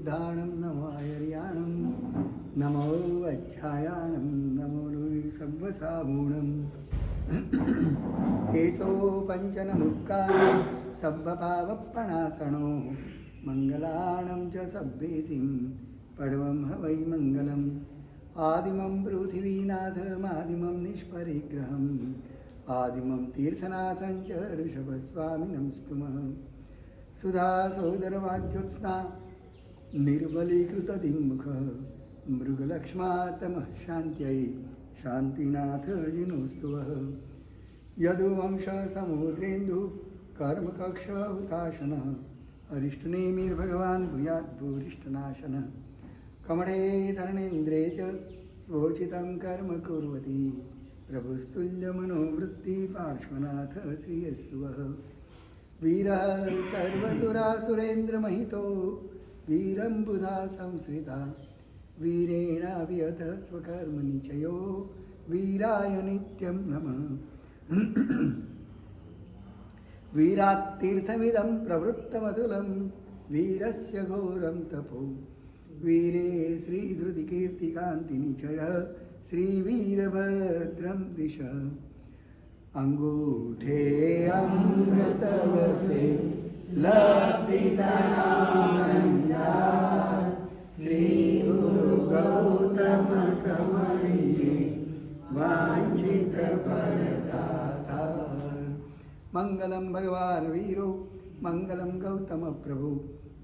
बुद्धाणं नमो आयर्याणं नमो वज्रायाणं नमो सव्वसामूणम् केशो पञ्चनमुक्कारो सव्वपावप्पणासनो मङ्गलाणं च सव्वेसिं पडवं हवै मङ्गलम् आदिमं पृथिवीनाथमादिमं निष्परिग्रहम् आदिमं तीर्थनाथं च ऋषभस्वामिनं स्तुमः सुधा सोदरवाग्योत्स्ना निर्मलीकृतदिङ्मुखः मृगलक्ष्मातमः शान्त्यै शान्तिनाथ जिनोस्तुवः यदुवंशसमुद्रेन्दु कर्मकक्ष हुताशनः अरिष्टनेमिर्भगवान् भूयात् भूरिष्टनाशनः कमठे धरणेन्द्रे च स्वोचितं कर्म कुर्वती प्रभुस्तुल्यमनोवृत्ति पार्श्वनाथ श्रियस्तुवः वीरः सर्वसुरासुरेन्द्रमहितो वीरं बुधा संश्रिता वीरेणाभियतः स्वकर्मनिचयो वीराय नित्यं नमः वीरात्तीर्थमिदं प्रवृत्तमतुलं वीरस्य घोरं तपो वीरे श्रीधृतिकीर्तिकान्तिनिचयः श्रीवीरभद्रं दिश अंगूठे अमृतवसे लब्धितनामण्डार श्री गुरु गौतम समये वांछित फलदाता मंगलम भगवान वीरो मंगलम गौतम प्रभु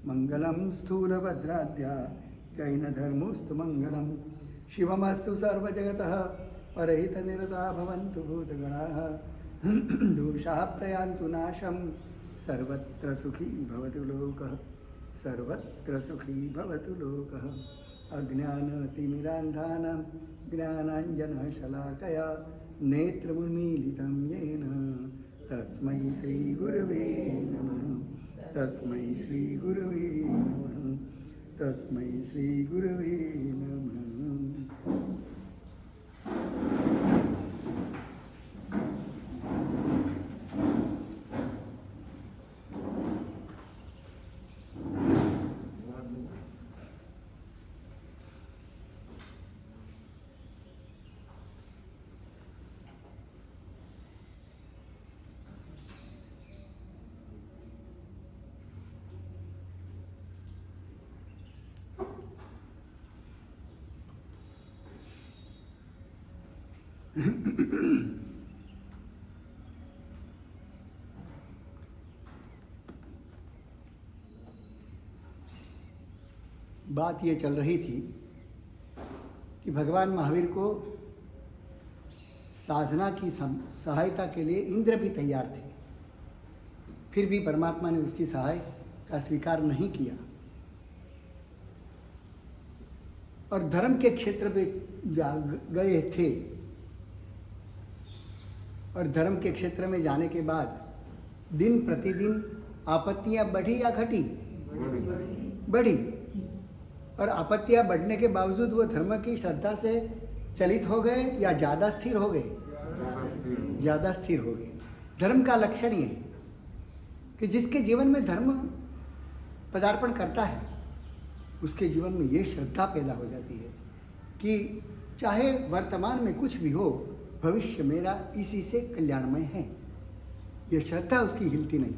मंगलम स्थूलभद्राद्या जैन धर्मोस्तु मंगलम शिवमस्तु सर्वजगतः परहितनिरता भवन्तु भूतगणाः दोषाः प्रयान्तु नाशं सर्वत्र सुखी भवतु लोकः सर्वत्र सुखी भवतु लोकः अज्ञानतिमिरान्धानां ज्ञानाञ्जनशलाकया नेत्रमुन्मीलितं येन तस्मै श्रीगुरवे नमः तस्मै श्रीगुरवे नमः तस्मै श्रीगुरवे नमः। बात ये चल रही थी कि भगवान महावीर को साधना की सहायता के लिए इंद्र भी तैयार थे, फिर भी परमात्मा ने उसकी सहायता का स्वीकार नहीं किया और धर्म के क्षेत्र में गए थे। और धर्म के क्षेत्र में जाने के बाद दिन प्रतिदिन आपत्तियां बढ़ी या घटी? बढ़ी। और आपत्तियां बढ़ने के बावजूद वो धर्म की श्रद्धा से चलित हो गए या ज़्यादा स्थिर हो गए? ज़्यादा स्थिर हो गए। धर्म का लक्षण ये है कि जिसके जीवन में धर्म पदार्पण करता है उसके जीवन में ये श्रद्धा पैदा हो जाती है कि चाहे वर्तमान में कुछ भी हो, भविष्य मेरा इसी से कल्याणमय है। ये श्रद्धा उसकी हिलती नहीं।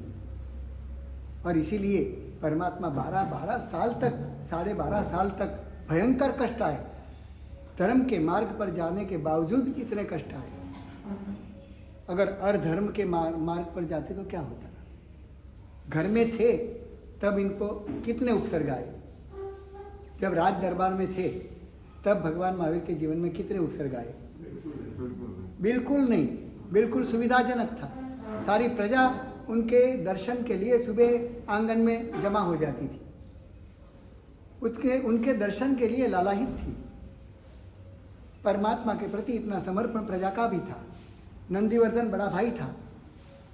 और इसीलिए परमात्मा 12 साल तक, 12.5 साल तक भयंकर कष्ट आए। धर्म के मार्ग पर जाने के बावजूद इतने कष्ट आए। अगर अधर्म के मार्ग पर जाते तो क्या होता? घर में थे तब इनको कितने उपसर्ग आए? जब राज दरबार में थे तब भगवान महावीर के जीवन में कितने उपसर्ग आए? बिल्कुल नहीं, बिल्कुल सुविधाजनक था। सारी प्रजा उनके दर्शन के लिए सुबह आंगन में जमा हो जाती थी, उनके दर्शन के लिए लालायित थी। परमात्मा के प्रति इतना समर्पण प्रजा का भी था। नंदीवर्धन बड़ा भाई था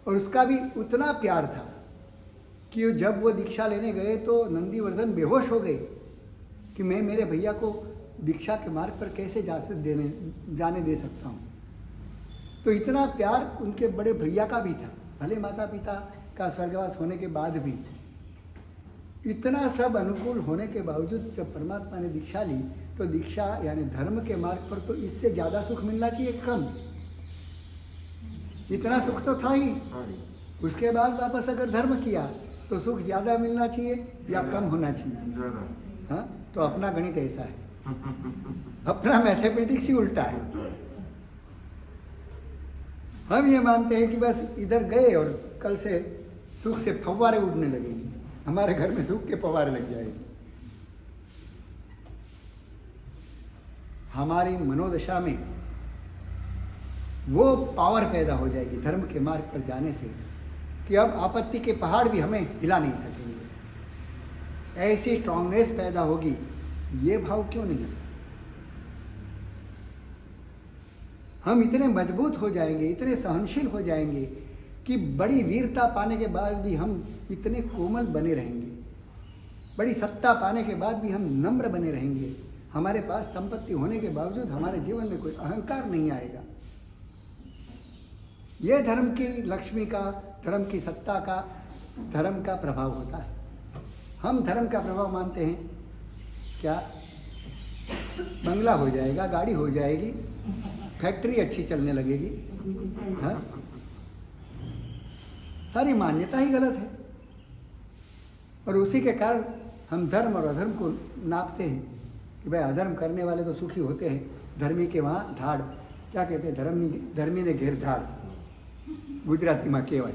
और उसका भी उतना प्यार था कि जब वो दीक्षा लेने गए तो नंदीवर्धन बेहोश हो गए कि मैं मेरे भैया को दीक्षा के मार्ग पर कैसे जाने दे सकता हूँ। तो इतना प्यार उनके बड़े भैया का भी था, भले माता पिता का स्वर्गवास होने के बाद भी। इतना सब अनुकूल होने के बावजूद जब परमात्मा ने दीक्षा ली तो दीक्षा यानी धर्म के मार्ग पर तो इससे ज़्यादा सुख मिलना चाहिए, कम। इतना सुख तो था ही, उसके बाद वापस अगर धर्म किया तो सुख ज़्यादा मिलना चाहिए या कम होना चाहिए? हाँ, तो अपना गणित ऐसा है, अपना मैथमेटिक्स ही उल्टा है। हम ये मानते हैं कि बस इधर गए और कल से सुख से फव्वारे उड़ने लगेंगे, हमारे घर में सुख के फव्वारे लग जाएंगे। हमारी मनोदशा में वो पावर पैदा हो जाएगी धर्म के मार्ग पर जाने से कि अब आपत्ति के पहाड़ भी हमें हिला नहीं सकेंगे। ऐसी स्ट्रांगनेस पैदा होगी। ये भाव क्यों नहीं है? हम इतने मजबूत हो जाएंगे, इतने सहनशील हो जाएंगे कि बड़ी वीरता पाने के बाद भी हम इतने कोमल बने रहेंगे, बड़ी सत्ता पाने के बाद भी हम नम्र बने रहेंगे। हमारे पास संपत्ति होने के बावजूद हमारे जीवन में कोई अहंकार नहीं आएगा। यह धर्म की लक्ष्मी का, धर्म की सत्ता का, धर्म का प्रभाव होता है। हम धर्म का प्रभाव मानते हैं क्या? बंगला हो जाएगा, गाड़ी हो जाएगी, फैक्ट्री अच्छी चलने लगेगी। हाँ, सारी मान्यता ही गलत है और उसी के कारण हम धर्म और अधर्म को नापते हैं कि भाई अधर्म करने वाले तो सुखी होते हैं, धर्मी के वहाँ धाड़, क्या कहते हैं, धर्मी ने घेर धाड़, गुजराती में कहेवाय।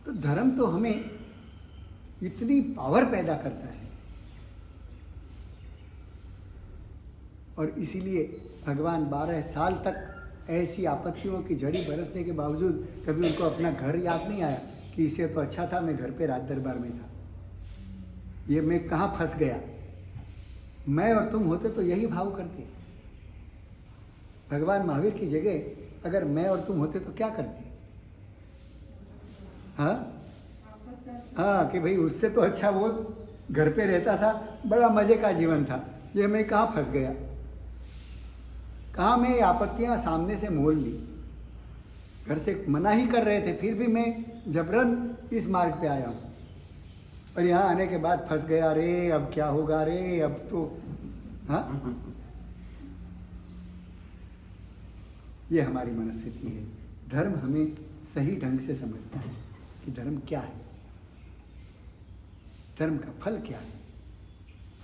तो धर्म तो हमें इतनी पावर पैदा करता है और इसीलिए भगवान 12 साल तक ऐसी आपत्तियों की झड़ी बरसने के बावजूद कभी उनको अपना घर याद नहीं आया कि इससे तो अच्छा था मैं घर पे राज दरबार में था, ये मैं कहाँ फंस गया। मैं और तुम होते तो यही भाव करते। भगवान महावीर की जगह अगर मैं और तुम होते तो क्या करते? हाँ हाँ, कि भाई उससे तो अच्छा वो घर पे रहता था, बड़ा मजे का जीवन था, ये मैं कहाँ फंस गया। कहाँ मैं आपत्तियाँ सामने से मोल ली, घर से मना ही कर रहे थे फिर भी मैं जबरन इस मार्ग पे आया हूँ और यहाँ आने के बाद फंस गया। रे अब क्या होगा रे, अब तो हाँ, ये हमारी मनस्थिति है। धर्म हमें सही ढंग से समझता है कि धर्म क्या है, धर्म का फल क्या है।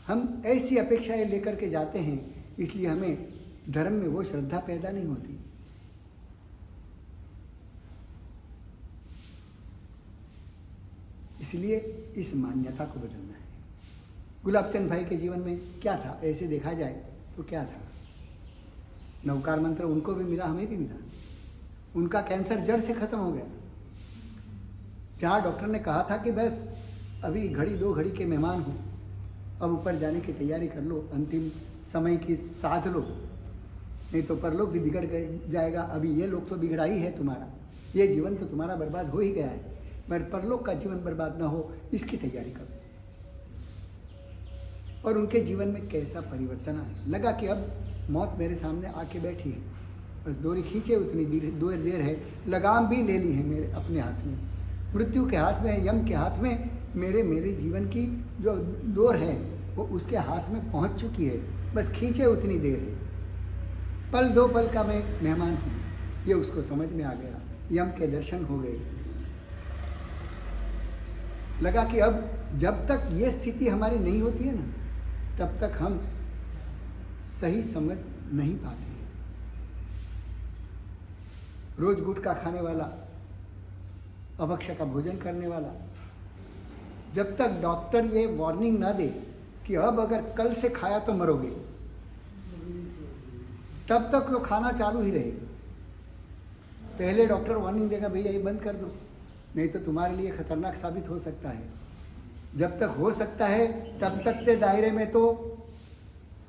हम ऐसी अपेक्षाएं लेकर के जाते हैं, इसलिए हमें धर्म में वो श्रद्धा पैदा नहीं होती। इसलिए इस मान्यता को बदलना है। गुलाबचंद भाई के जीवन में क्या था, ऐसे देखा जाए तो क्या था? नवकार मंत्र उनको भी मिला, हमें भी मिला। उनका कैंसर जड़ से खत्म हो गया। जहाँ डॉक्टर ने कहा था कि बस अभी घड़ी 2 घड़ी के मेहमान हो, अब ऊपर जाने की तैयारी कर लो, अंतिम समय की साध लो, नहीं तो परलोक भी बिगड़ जाएगा। अभी ये लोग तो बिगड़ा ही है तुम्हारा, ये जीवन तो तुम्हारा बर्बाद हो ही गया है, पर परलोक का जीवन बर्बाद ना हो इसकी तैयारी करो। और उनके जीवन में कैसा परिवर्तन आया। लगा कि अब मौत मेरे सामने आके बैठी है, बस डोरी खींचे उतनी देर है, लगाम भी ले ली है मेरे अपने हाथ में, मृत्यु के हाथ में है, यम के हाथ में। मेरे जीवन की जो डोर है वो उसके हाथ में पहुंच चुकी है, बस खींचे उतनी देर है। पल 2 पल का मैं मेहमान हूँ, ये उसको समझ में आ गया। यम के दर्शन हो गए। लगा कि अब जब तक ये स्थिति हमारी नहीं होती है ना, तब तक हम सही समझ नहीं पाते। रोज गुटखा खाने वाला, अभक्ष्य का भोजन करने वाला, जब तक डॉक्टर ये वार्निंग ना दे कि अब अगर कल से खाया तो मरोगे, तब तक तो खाना चालू ही रहेगा। पहले डॉक्टर वार्निंग देगा भैया ये बंद कर दो, नहीं तो तुम्हारे लिए खतरनाक साबित हो सकता है। जब तक हो सकता है तब तक के दायरे में तो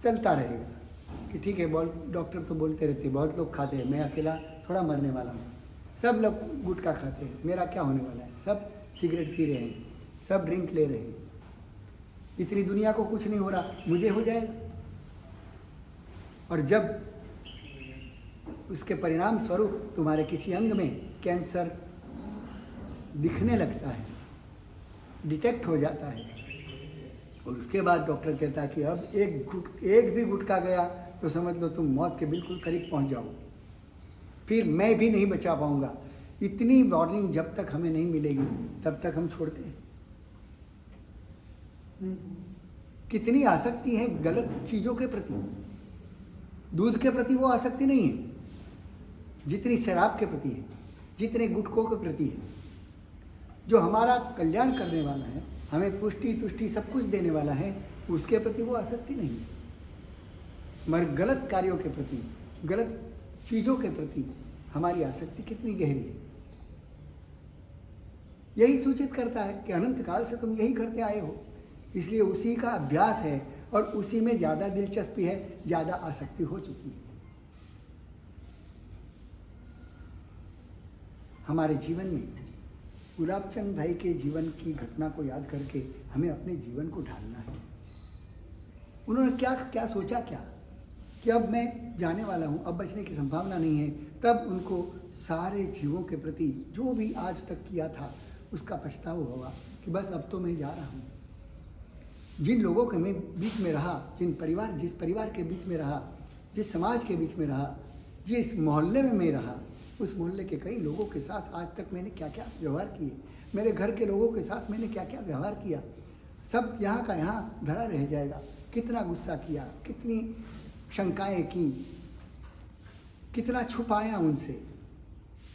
चलता रहेगा कि ठीक है, डॉक्टर तो बोलते रहते, बहुत लोग खाते हैं, मैं अकेला थोड़ा मरने वाला हूँ। सब लोग गुटखा खाते हैं, मेरा क्या होने वाला है? सब सिगरेट पी रहे हैं, सब ड्रिंक ले रहे हैं, इतनी दुनिया को कुछ नहीं हो रहा, मुझे हो जाएगा। और जब उसके परिणाम स्वरूप तुम्हारे किसी अंग में कैंसर दिखने लगता है, डिटेक्ट हो जाता है। और उसके बाद डॉक्टर कहता है कि अब एक भी गुटका गया तो समझ लो तुम मौत के बिल्कुल करीब पहुंच जाओ, फिर मैं भी नहीं बचा पाऊंगा। इतनी वार्निंग जब तक हमें नहीं मिलेगी तब तक हम छोड़ते हैं। कितनी आसक्ति है गलत चीजों के प्रति। दूध के प्रति वो आसक्ति नहीं है जितनी शराब के प्रति है, जितने गुटकों के प्रति है। जो हमारा कल्याण करने वाला है, हमें पुष्टि तुष्टि सब कुछ देने वाला है, उसके प्रति वो आसक्ति नहीं है। मगर गलत कार्यों के प्रति, गलत चीज़ों के प्रति हमारी आसक्ति कितनी गहरी है। यही सूचित करता है कि अनंत काल से तुम यही करते आए हो, इसलिए उसी का अभ्यास है और उसी में ज़्यादा दिलचस्पी है, ज़्यादा आसक्ति हो चुकी है। हमारे जीवन में गुलाबचंद भाई के जीवन की घटना को याद करके हमें अपने जीवन को ढालना है। उन्होंने क्या क्या सोचा क्या कि अब मैं जाने वाला हूँ, अब बचने की संभावना नहीं है। तब उनको सारे जीवों के प्रति जो भी आज तक किया था उसका पछतावा हुआ कि बस अब तो मैं जा रहा हूँ। जिन लोगों के मैं बीच में रहा, जिस परिवार के बीच में रहा, जिस समाज के बीच में रहा, जिस मोहल्ले में मैं रहा, उस मोहल्ले के कई लोगों के साथ आज तक मैंने क्या क्या व्यवहार किए, मेरे घर के लोगों के साथ मैंने क्या क्या व्यवहार किया, सब यहाँ का यहाँ धरा रह जाएगा। कितना गुस्सा किया, कितनी शंकाएं की, कितना छुपाया उनसे,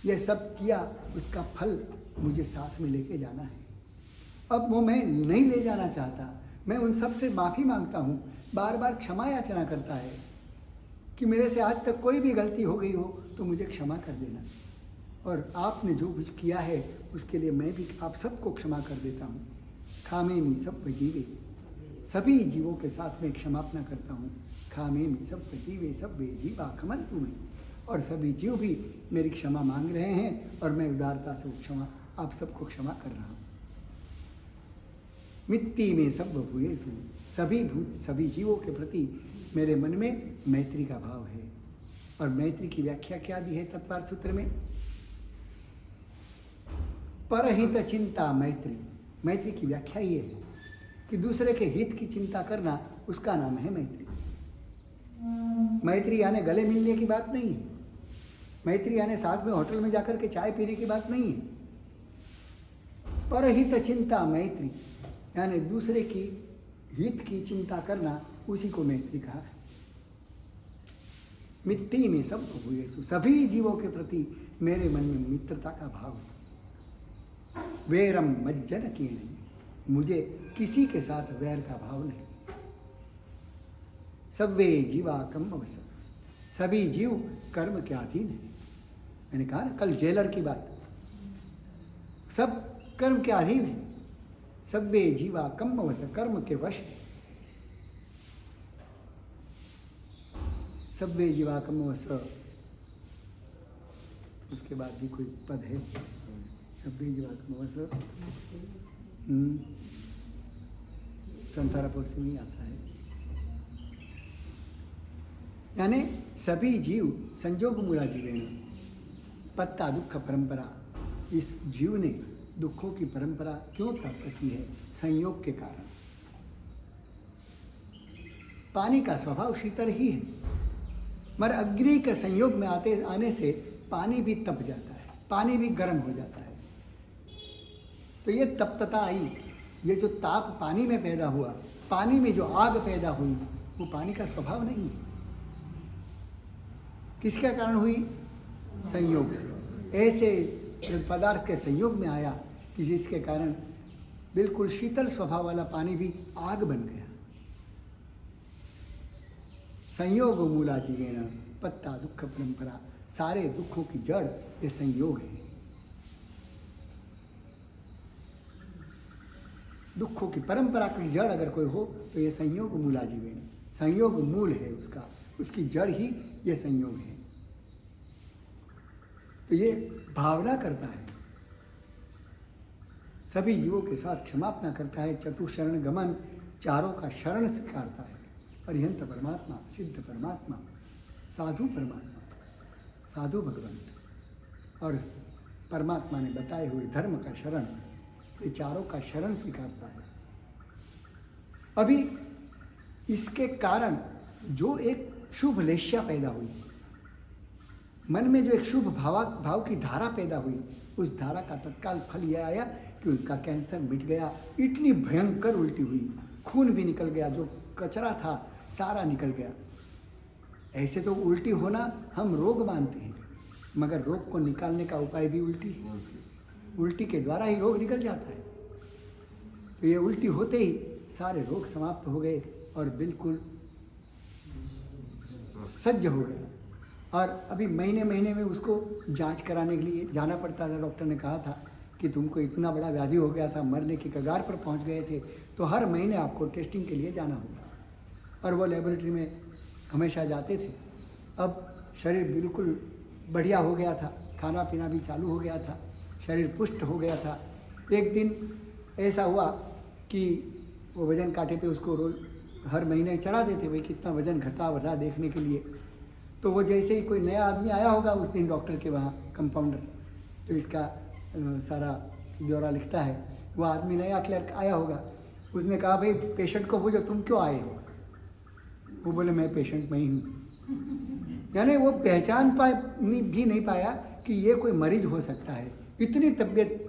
यह सब किया, उसका फल मुझे साथ में लेके जाना है। अब वो मैं नहीं ले जाना चाहता। मैं उन सब से माफ़ी मांगता हूँ, बार बार क्षमा याचना करता है कि मेरे से आज तक कोई भी गलती हो गई हो तो मुझे क्षमा कर देना, और आपने जो कुछ किया है उसके लिए मैं भी आप सबको क्षमा कर देता हूँ। खामेमी सब जीवे, सभी जीवों के साथ में क्षमापना करता हूँ। खामेमी सब जीवे सब वे जीवा खमंतु में, और सभी जीव भी मेरी क्षमा मांग रहे हैं और मैं उदारता से क्षमा आप सबको क्षमा कर रहा हूँ। मिट्टी में सब भूयेषु, सभी जीवों के प्रति मेरे मन में मैत्री का भाव है। और मैत्री की व्याख्या क्या दी है तत्वार्थ सूत्र में? परहित चिंता मैत्री। मैत्री की व्याख्या ये है कि दूसरे के हित की चिंता करना, उसका नाम है मैत्री। मैत्री यानी गले मिलने की बात नहीं है। मैत्री यानी साथ में होटल में जाकर के चाय पीने की बात नहीं है। परहित चिंता मैत्री यानी दूसरे की हित की चिंता करना, उसी को मैत्री कहा है। मिट्टी में सब भूयेषु, सभी जीवों के प्रति मेरे मन में मित्रता का भाव है। वैरम मज्जन कीर्ण, मुझे किसी के साथ वैर का भाव नहीं। सब्वे जीवा कर्म वश, सभी जीव कर्म के अधीन है। मैंने कहा ना कल जेलर की बात, सब कर्म के अधीन है। सब्वे जीवा कर्म वश, कर्म के वश है। सब्वे जीवा कर्म वश, उसके बाद भी कोई पद है, सब्वे जीवा कर्म वश, संतारा पक्ष में आता है। यानी सभी जीव संजोग मूला जीवेन पत्ता दुख परंपरा, इस जीव ने दुखों की परंपरा क्यों प्राप्त की है? संयोग के कारण। पानी का स्वभाव शीतल ही है, मगर अग्नि के संयोग में आने से पानी भी तप जाता है, पानी भी गर्म हो जाता है। तो ये तप्तता आई, ये जो ताप पानी में पैदा हुआ, पानी में जो आग पैदा हुई, वो पानी का स्वभाव नहीं है। किसके कारण हुई? संयोग से। ऐसे पदार्थ के संयोग में आया कि जिसके कारण बिल्कुल शीतल स्वभाव वाला पानी भी आग बन गया। संयोग मूला जीवेन पत्ता दुख परंपरा, सारे दुखों की जड़ ये संयोग है। दुखों की परंपरा की जड़ अगर कोई हो तो ये संयोग मूला जीवेन, संयोग मूल है उसका, उसकी जड़ ही ये संयोग है। तो ये भावना करता है, सभी जीवों के साथ क्षमापना करता है, चतुशरण गमन, चारों का शरण स्वीकारता है। अरिहंत परमात्मा, सिद्ध परमात्मा, साधु परमात्मा, साधु भगवंत, और परमात्मा ने बताए हुए धर्म का शरण, ये चारों का शरण स्वीकारता है। अभी इसके कारण जो एक शुभ लेश्या पैदा हुई, मन में जो एक शुभ भाव की धारा पैदा हुई, उस धारा का तत्काल फल यह आया कि उनका कैंसर मिट गया। इतनी भयंकर उल्टी हुई, खून भी निकल गया, जो कचरा था सारा निकल गया। ऐसे तो उल्टी होना हम रोग मानते हैं, मगर रोग को निकालने का उपाय भी उल्टी है। उल्टी के द्वारा ही रोग निकल जाता है। तो ये उल्टी होते ही सारे रोग समाप्त हो गए और बिल्कुल सज्ज हो गए। और अभी महीने महीने में उसको जांच कराने के लिए जाना पड़ता था। डॉक्टर ने कहा था कि तुमको इतना बड़ा व्याधि हो गया था, मरने की कगार पर पहुंच गए थे, तो हर महीने आपको टेस्टिंग के लिए जाना होगा। और वो लेबोरेटरी में हमेशा जाते थे। अब शरीर बिल्कुल बढ़िया हो गया था, खाना पीना भी चालू हो गया था, शरीर पुष्ट हो गया था। एक दिन ऐसा हुआ कि वो वजन कांटे पे उसको रोज हर महीने चढ़ा देते, भाई कितना वजन घटा बढ़ा देखने के लिए। तो वो जैसे ही कोई नया आदमी आया होगा उस दिन डॉक्टर के वहाँ, कंपाउंडर तो इसका सारा ब्यौरा लिखता है, वो आदमी नया क्लर्क आया होगा। उसने कहा भाई पेशेंट को पूछो तुम क्यों आए हो। वो बोले मैं पेशेंट में ही हूँ। यानी वो पहचान भी नहीं पाया कि ये कोई मरीज हो सकता है। इतनी तबीयत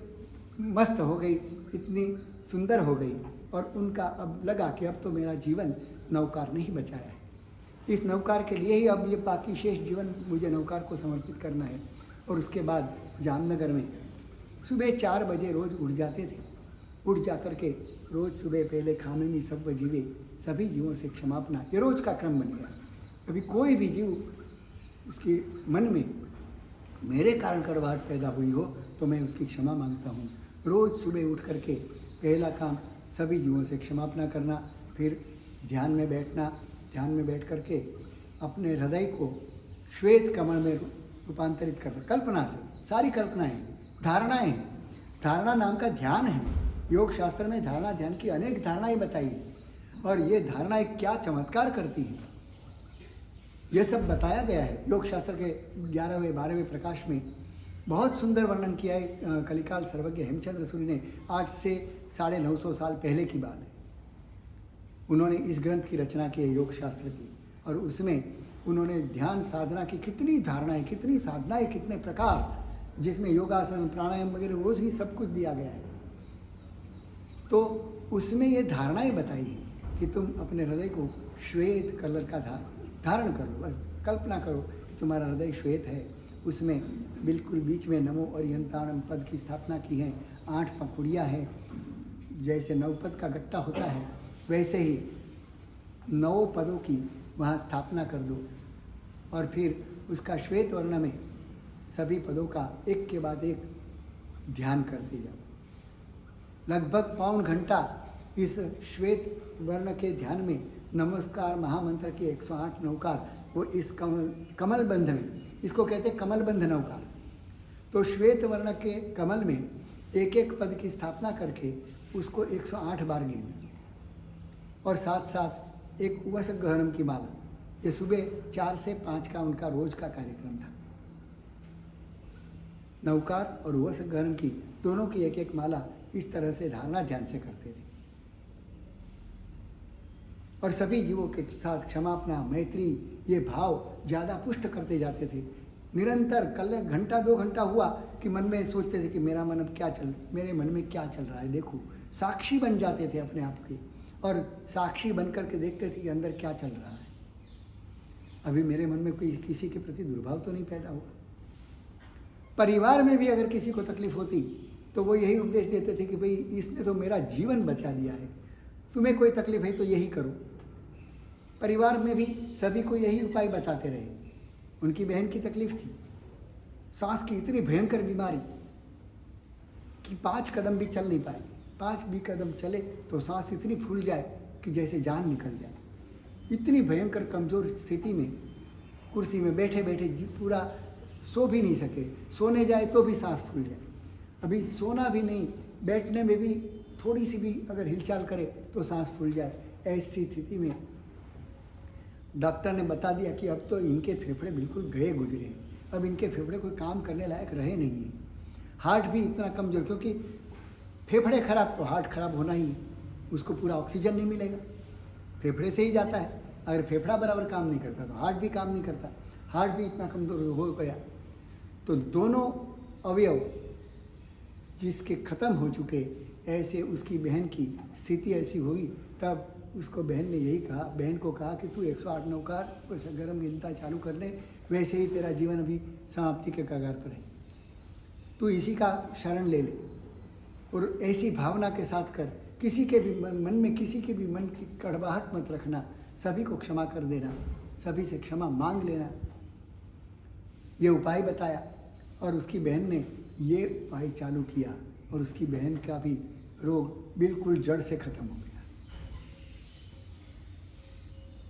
मस्त हो गई, इतनी सुंदर हो गई। और उनका अब लगा कि अब तो मेरा जीवन नौकार ने ही बचाया है। इस नौकार के लिए ही अब ये बाकी शेष जीवन मुझे नौकार को समर्पित करना है। और उसके बाद जामनगर में सुबह 4 बजे रोज़ उठ जाते थे। उठ जा कर के रोज़ सुबह पहले खामिनी सब जीवे, सभी जीवों से क्षमापना, ये रोज़ का क्रम बन गया। अभी कोई भी जीव उसके मन में मेरे कारण कड़वाहट पैदा हुई हो तो मैं उसकी क्षमा मांगता हूँ। रोज़ सुबह उठ करके पहला काम सभी जीवों से क्षमापना करना, फिर ध्यान में बैठना, ध्यान में बैठ करके अपने हृदय को श्वेत कमल में रूपांतरित करना। कल्पना से, सारी कल्पनाएं, धारणाएं, धारणा नाम का ध्यान है। योग शास्त्र में धारणा ध्यान की अनेक धारणाएं बताई हैं और ये धारणाएं क्या चमत्कार करती हैं, ये सब बताया गया है। योग शास्त्र के 11वें 12वें प्रकाश में बहुत सुंदर वर्णन किया है कलिकाल सर्वज्ञ हेमचंद्र सूरी ने। 8 से 950 साल पहले की बात है। उन्होंने इस ग्रंथ की रचना की है योग शास्त्र की, और उसमें उन्होंने ध्यान साधना की कितनी धारणाएं, कितनी साधनाएं, कितने प्रकार, जिसमें योगासन प्राणायाम वगैरह वो भी सब कुछ दिया गया है। तो उसमें ये धारणाएं बताई हैं कि तुम अपने हृदय को श्वेत कलर का धारण करो। बस कल्पना करो कि तुम्हारा हृदय श्वेत है, उसमें बिल्कुल बीच में नमो अर्यंताणम पद की स्थापना की है। 8 पंखुड़ियाँ हैं, जैसे 9 पद का गट्टा होता है वैसे ही 9 पदों की वहाँ स्थापना कर दो। और फिर उसका श्वेत वर्ण में सभी पदों का एक के बाद एक ध्यान करते जाओ। लगभग पौन घंटा इस श्वेत वर्ण के ध्यान में नमस्कार महामंत्र के 108 नौकार, वो इस कमल बंध में, इसको कहते हैं कमल बंध नौकार। तो श्वेत वर्ण के कमल में एक एक पद की स्थापना करके उसको 108 बार गिनना, और साथ साथ एक उवस गहरम की माला। ये सुबह 4 से 5 का उनका रोज का कार्यक्रम था। नौकार और उवस गहरम की दोनों की एक एक माला इस तरह से धारणा ध्यान से करते थे। और सभी जीवों के साथ क्षमापना, मैत्री, ये भाव ज़्यादा पुष्ट करते जाते थे। निरंतर कल घंटा 2 घंटा हुआ कि मन में सोचते थे कि मेरे मन में क्या चल रहा है, देखो। साक्षी बन जाते थे अपने आप के, और साक्षी बन करके देखते थे कि अंदर क्या चल रहा है। अभी मेरे मन में कोई किसी के प्रति दुर्भाव तो नहीं पैदा हुआ। परिवार में भी अगर किसी को तकलीफ होती तो वो यही उपदेश देते थे कि भाई इसने तो मेरा जीवन बचा दिया है, तुम्हें कोई तकलीफ है तो यही करो। परिवार में भी सभी को यही उपाय बताते रहे। उनकी बहन की तकलीफ थी, सांस की इतनी भयंकर बीमारी कि 5 कदम भी चल नहीं पाए। 5 भी कदम चले तो सांस इतनी फूल जाए कि जैसे जान निकल जाए। इतनी भयंकर कमज़ोर स्थिति में कुर्सी में बैठे बैठे पूरा सो भी नहीं सके, सोने जाए तो भी सांस फूल जाए। अभी सोना भी नहीं, बैठने में भी थोड़ी सी भी अगर हिलचाल करे तो सांस फूल जाए। ऐसी स्थिति में डॉक्टर ने बता दिया कि अब तो इनके फेफड़े बिल्कुल गए गुजरे हैं, अब इनके फेफड़े कोई काम करने लायक रहे नहीं हैं। हार्ट भी इतना कमज़ोर, क्योंकि फेफड़े खराब तो हार्ट खराब होना ही है, उसको पूरा ऑक्सीजन नहीं मिलेगा, फेफड़े से ही जाता है। अगर फेफड़ा बराबर काम नहीं करता तो हार्ट भी काम नहीं करता, हार्ट भी इतना कमज़ोर हो गया। तो दोनों अवयव जिसके ख़त्म हो चुके, ऐसे उसकी बहन की स्थिति ऐसी हुई, तब उसको बहन ने यही कहा, बहन को कहा कि तू 108 नौकार वैसे गर्म गिनता चालू कर ले, वैसे ही तेरा जीवन अभी समाप्ति के कगार पर है, तू इसी का शरण ले ले और ऐसी भावना के साथ कर। किसी के भी मन में किसी के भी मन की कड़वाहट मत रखना, सभी को क्षमा कर देना, सभी से क्षमा मांग लेना। ये उपाय बताया और उसकी बहन ने ये उपाय चालू किया और उसकी बहन का भी रोग बिल्कुल जड़ से खत्म हो गया।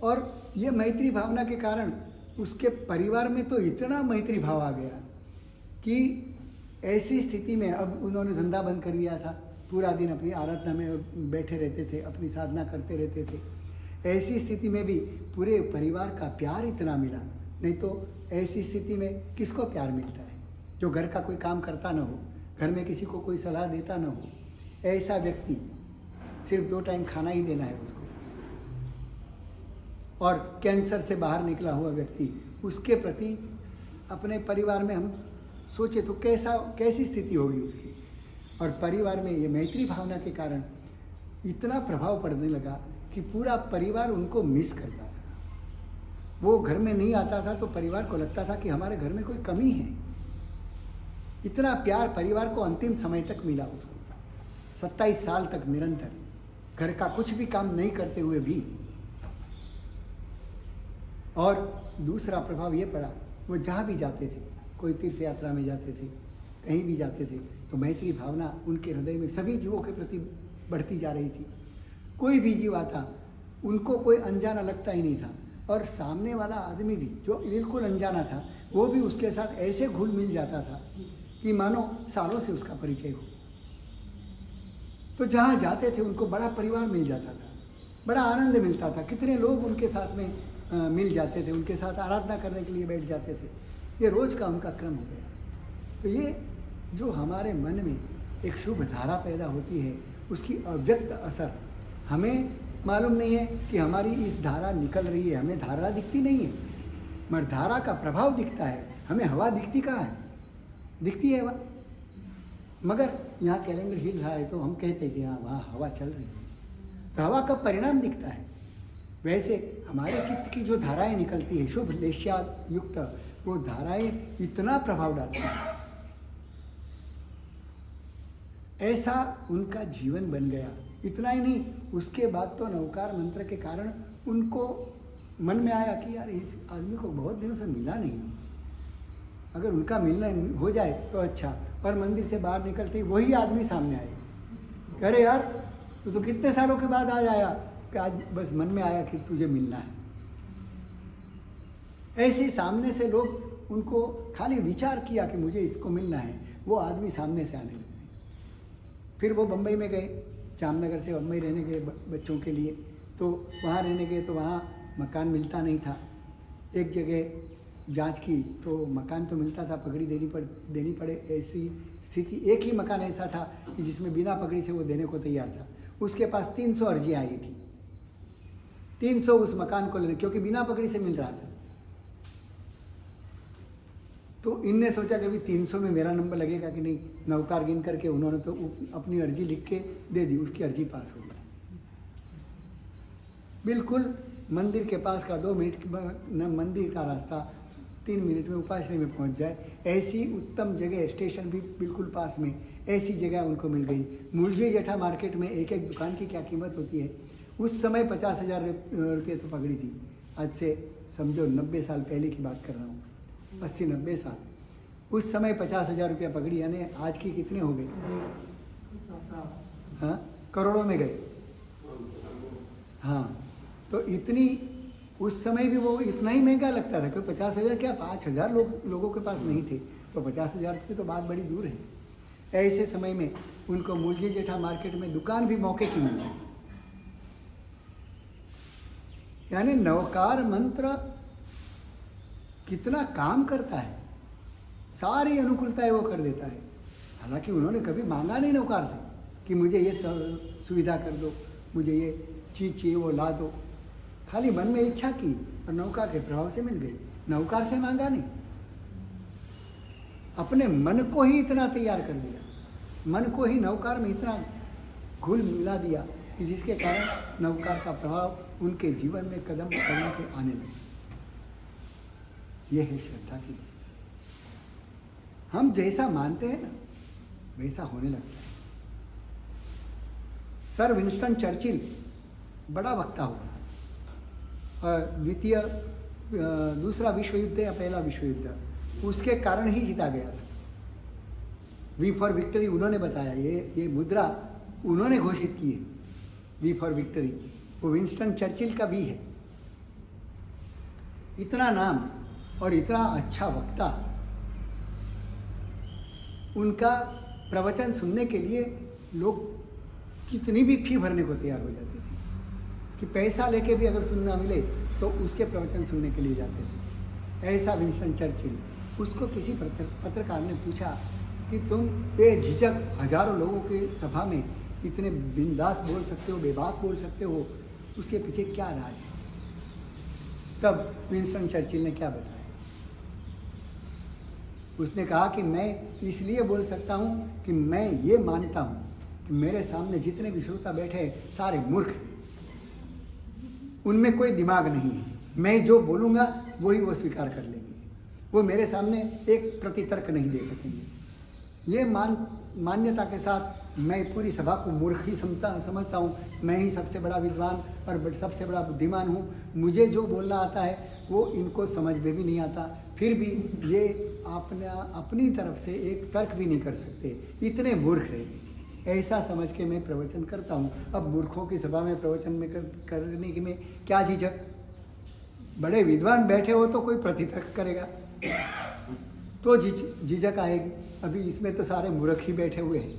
और ये मैत्री भावना के कारण उसके परिवार में तो इतना मैत्री भाव आ गया कि ऐसी स्थिति में अब उन्होंने धंधा बंद कर दिया था, पूरा दिन अपनी आराधना में बैठे रहते थे, अपनी साधना करते रहते थे। ऐसी स्थिति में भी पूरे परिवार का प्यार इतना मिला, नहीं तो ऐसी स्थिति में किसको प्यार मिलता है? जो घर का कोई काम करता ना हो, घर में किसी को कोई सलाह देता ना हो, ऐसा व्यक्ति सिर्फ 2 टाइम खाना ही देना है उसको, और कैंसर से बाहर निकला हुआ व्यक्ति, उसके प्रति अपने परिवार में हम सोचे तो कैसी स्थिति होगी उसकी। और परिवार में ये मैत्री भावना के कारण इतना प्रभाव पड़ने लगा कि पूरा परिवार उनको मिस करता था। वो घर में नहीं आता था तो परिवार को लगता था कि हमारे घर में कोई कमी है। इतना प्यार परिवार को अंतिम समय तक मिला उसको, 27 साल तक निरंतर, घर का कुछ भी काम नहीं करते हुए भी। और दूसरा प्रभाव ये पड़ा, वो जहाँ भी जाते थे, कोई तीर्थ यात्रा में जाते थे, कहीं भी जाते थे, तो मैत्री भावना उनके हृदय में सभी जीवों के प्रति बढ़ती जा रही थी। कोई भी जीव आता उनको कोई अनजाना लगता ही नहीं था, और सामने वाला आदमी भी जो बिल्कुल अनजाना था वो भी उसके साथ ऐसे घुल मिल जाता था कि मानो सालों से उसका परिचय हो। तो जहाँ जाते थे उनको बड़ा परिवार मिल जाता था, बड़ा आनंद मिलता था। कितने लोग उनके साथ में मिल जाते थे, उनके साथ आराधना करने के लिए बैठ जाते थे। ये रोज का उनका क्रम हो गया। तो ये जो हमारे मन में एक शुभ धारा पैदा होती है, उसकी अव्यक्त असर हमें मालूम नहीं है कि हमारी इस धारा निकल रही है, हमें धारा दिखती नहीं है, मगर धारा का प्रभाव दिखता है। हमें हवा दिखती कहाँ है? दिखती है हवा, मगर यहाँ कैलेंडर हिल रहा है तो हम कहते हैं कि हाँ वहाँ हवा चल रही है, तो हवा का परिणाम दिखता है। वैसे हमारे चित्त की जो धाराएं निकलती है, शुभ लेश्या युक्त, वो धाराएं इतना प्रभाव डालती हैं। ऐसा उनका जीवन बन गया। इतना ही नहीं, उसके बाद तो नवकार मंत्र के कारण उनको मन में आया कि यार इस आदमी को बहुत दिनों से मिला नहीं, अगर उनका मिलना हो जाए तो अच्छा। और मंदिर से बाहर निकलते ही वही आदमी सामने आए, अरे यार तू तो कितने सालों के बाद आज आया, कि आज बस मन में आया कि तुझे मिलना है। ऐसे सामने से लोग उनको खाली विचार किया कि मुझे इसको मिलना है, वो आदमी सामने से आने लगे। फिर वो बम्बई में गए, जामनगर से बम्बई रहने गए बच्चों के लिए, तो वहाँ रहने गए तो वहाँ मकान मिलता नहीं था। एक जगह जांच की तो मकान तो मिलता था, पगड़ी देनी पड़े ऐसी स्थिति। एक ही मकान ऐसा था कि जिसमें बिना पगड़ी से वो देने को तैयार था। उसके पास 300 अर्जियाँ आई थी, 300 उस मकान को लेने, क्योंकि बिना पगड़ी से मिल रहा था। तो इनने सोचा कि अभी 300 में मेरा नंबर लगेगा कि नहीं, नवकार गिन करके उन्होंने तो अपनी अर्जी लिख के दे दी, उसकी अर्जी पास हो गई। बिल्कुल मंदिर के पास का 2 मिनट मंदिर का रास्ता 3 मिनट में उपाश्रय में पहुंच जाए, ऐसी उत्तम जगह, स्टेशन भी बिल्कुल पास में, ऐसी जगह उनको मिल गई। मूलजी जेठा मार्केट में एक एक दुकान की क्या कीमत होती है, उस समय 50,000 रुपये तो पगड़ी थी। आज से समझो 90 साल पहले की बात कर रहा हूँ, 80-90 साल। उस समय 50,000 रुपया पगड़ी, यानी आज की कितने हो गए? हाँ, करोड़ों में गए। हाँ, तो इतनी उस समय भी वो इतना ही महंगा लगता था, क्योंकि 50,000 क्या 5,000 लोगों के पास नहीं थे, तो 50,000 की तो बात बड़ी दूर है। ऐसे समय में उनको मूलजी जेठा मार्केट में दुकान भी मौके की मिली। यानी नवकार मंत्र कितना काम करता है, सारी अनुकूलताएं वो कर देता है। हालांकि उन्होंने कभी मांगा नहीं नौकार से कि मुझे ये सुविधा कर दो, मुझे ये चीज़ चाहिए वो ला दो। खाली मन में इच्छा की और नौकार के प्रभाव से मिल गई। नौकार से मांगा नहीं, अपने मन को ही इतना तैयार कर दिया, मन को ही नौकार में इतना घुल मिला दिया कि जिसके कारण नौकार का प्रभाव उनके जीवन में कदम कदम के आने लगे। यह है श्रद्धा की। हम जैसा मानते हैं ना वैसा होने लगता है। सर विंस्टन चर्चिल बड़ा वक्ता हुआ, दूसरा विश्व युद्ध या पहला विश्व युद्ध उसके कारण ही जीता गया था। वी फॉर विक्ट्री उन्होंने बताया, ये मुद्रा उन्होंने घोषित की है, वी फॉर विक्ट्री। वो विंस्टन चर्चिल का भी है। इतना नाम और इतना अच्छा वक्ता, उनका प्रवचन सुनने के लिए लोग कितनी भी फी भरने को तैयार हो जाते थे कि पैसा लेके भी अगर सुनना मिले तो उसके प्रवचन सुनने के लिए जाते थे। ऐसा विंस्टन चर्चिल। उसको किसी पत्रकार ने पूछा कि तुम बेझिझक हजारों लोगों के सभा में इतने बिंदास बोल सकते हो, बेबाक बोल सकते हो, उसके पीछे क्या राज है? तब विंस्टन चर्चिल ने क्या बताया? उसने कहा कि मैं इसलिए बोल सकता हूँ कि मैं ये मानता हूँ कि मेरे सामने जितने भी श्रोता बैठे हैं सारे मूर्ख हैं, उनमें कोई दिमाग नहीं है। मैं जो बोलूँगा वही वो स्वीकार कर लेंगे, वो मेरे सामने एक प्रतितर्क नहीं दे सकेंगे। ये मान्यता के साथ मैं पूरी सभा को मूर्ख ही समझता हूँ। मैं ही सबसे बड़ा विद्वान और सबसे बड़ा बुद्धिमान हूँ। मुझे जो बोलना आता है वो इनको समझ में भी नहीं आता, फिर भी ये अपनी तरफ से एक तर्क भी नहीं कर सकते, इतने मूर्ख हैं। ऐसा समझ के मैं प्रवचन करता हूँ। अब मूर्खों की सभा में प्रवचन में करने की में क्या झिझक? बड़े विद्वान बैठे हो तो कोई प्रतितर्क करेगा तो झिझक आएगी। अभी इसमें तो सारे मूर्ख ही बैठे हुए हैं,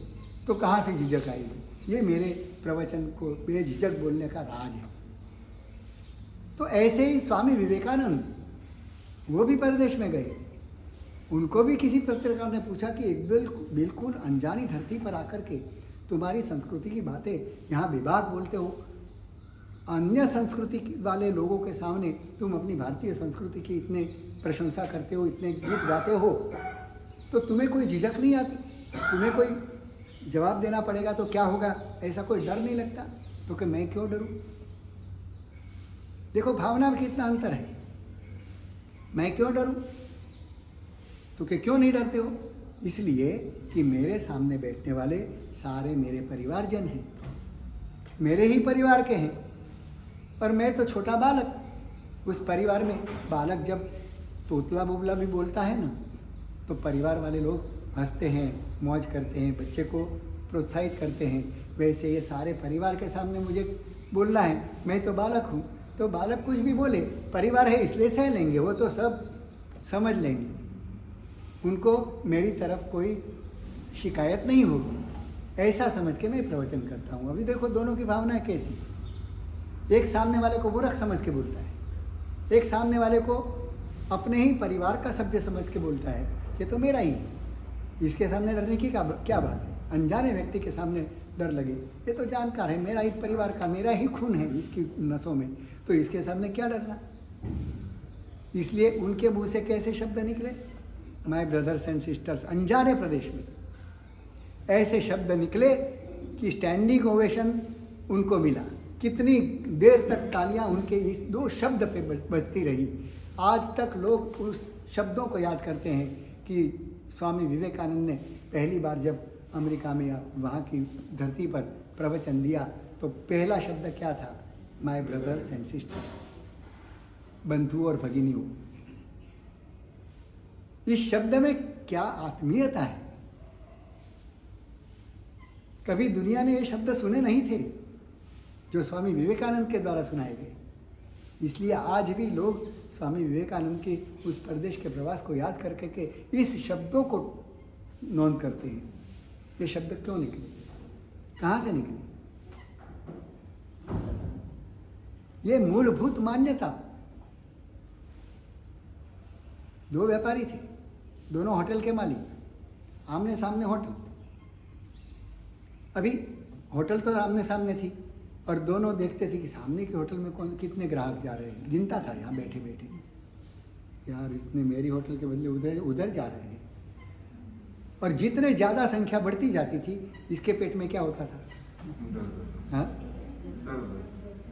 तो कहाँ से झिझक आएगी? ये मेरे प्रवचन को बेझिझक बोलने का राज है। तो ऐसे ही स्वामी विवेकानंद, वो भी परदेश में गए। उनको भी किसी पत्रकार ने पूछा कि एक बिल्कुल अनजानी धरती पर आकर के तुम्हारी संस्कृति की बातें यहाँ विभाग बोलते हो, अन्य संस्कृति वाले लोगों के सामने तुम अपनी भारतीय संस्कृति की इतने प्रशंसा करते हो, इतने गीत गाते हो, तो तुम्हें कोई झिझक नहीं आती? तुम्हें कोई जवाब देना पड़ेगा तो क्या होगा? ऐसा कोई डर नहीं लगता? तो कि मैं क्यों डरूं? देखो भावना में कितना अंतर है। मैं क्यों डरूं? तो कि क्यों नहीं डरते हो? इसलिए कि मेरे सामने बैठने वाले सारे मेरे परिवारजन हैं, मेरे ही परिवार के हैं, और मैं तो छोटा बालक। उस परिवार में बालक जब तोतला बुबला भी बोलता है ना, तो परिवार वाले लोग हंसते हैं, मौज करते हैं, बच्चे को प्रोत्साहित करते हैं। वैसे ये सारे परिवार के सामने मुझे बोलना है, मैं तो बालक हूँ, तो बालक कुछ भी बोले, परिवार है इसलिए सह लेंगे, वो तो सब समझ लेंगे, उनको मेरी तरफ कोई शिकायत नहीं होगी। ऐसा समझ के मैं प्रवचन करता हूँ। अभी देखो दोनों की भावना है कैसी। एक सामने वाले को मूर्ख समझ के बोलता है, एक सामने वाले को अपने ही परिवार का सभ्य समझ के बोलता है, ये तो मेरा ही है, इसके सामने डरने की क्या बात है? अनजाने व्यक्ति के सामने डर लगे, ये तो जानकार है, मेरा ही परिवार का, मेरा ही खून है इसकी नसों में, तो इसके सामने क्या डरना? इसलिए उनके मुंह से कैसे शब्द निकले, माय ब्रदर्स एंड सिस्टर्स, अनजाने प्रदेश में ऐसे शब्द निकले कि स्टैंडिंग ओवेशन उनको मिला। कितनी देर तक तालियां उनके इस दो शब्द पे बजती रही। आज तक लोग उस शब्दों को याद करते हैं कि स्वामी विवेकानंद ने पहली बार जब अमेरिका में या वहाँ की धरती पर प्रवचन दिया तो पहला शब्द क्या था? माय ब्रदर्स एंड सिस्टर्स, बंधु और भगिनियों। इस शब्द में क्या आत्मीयता है! कभी दुनिया ने ये शब्द सुने नहीं थे जो स्वामी विवेकानंद के द्वारा सुनाए गए। इसलिए आज भी लोग स्वामी विवेकानंद के उस प्रदेश के प्रवास को याद करके के इस शब्दों को नोट करते हैं। ये शब्द क्यों निकले, कहाँ से निकले? ये मूलभूत मान्यता। दो व्यापारी थे, दोनों होटल के मालिक, आमने सामने होटल, अभी होटल तो आमने सामने थी और दोनों देखते थे कि सामने के होटल में कौन कितने ग्राहक जा रहे हैं। गिनता था यहाँ बैठे बैठे, यार इतने मेरी होटल के बदले उधर उधर जा रहे हैं। और जितने ज़्यादा संख्या बढ़ती जाती थी, इसके पेट में क्या होता था? हाँ,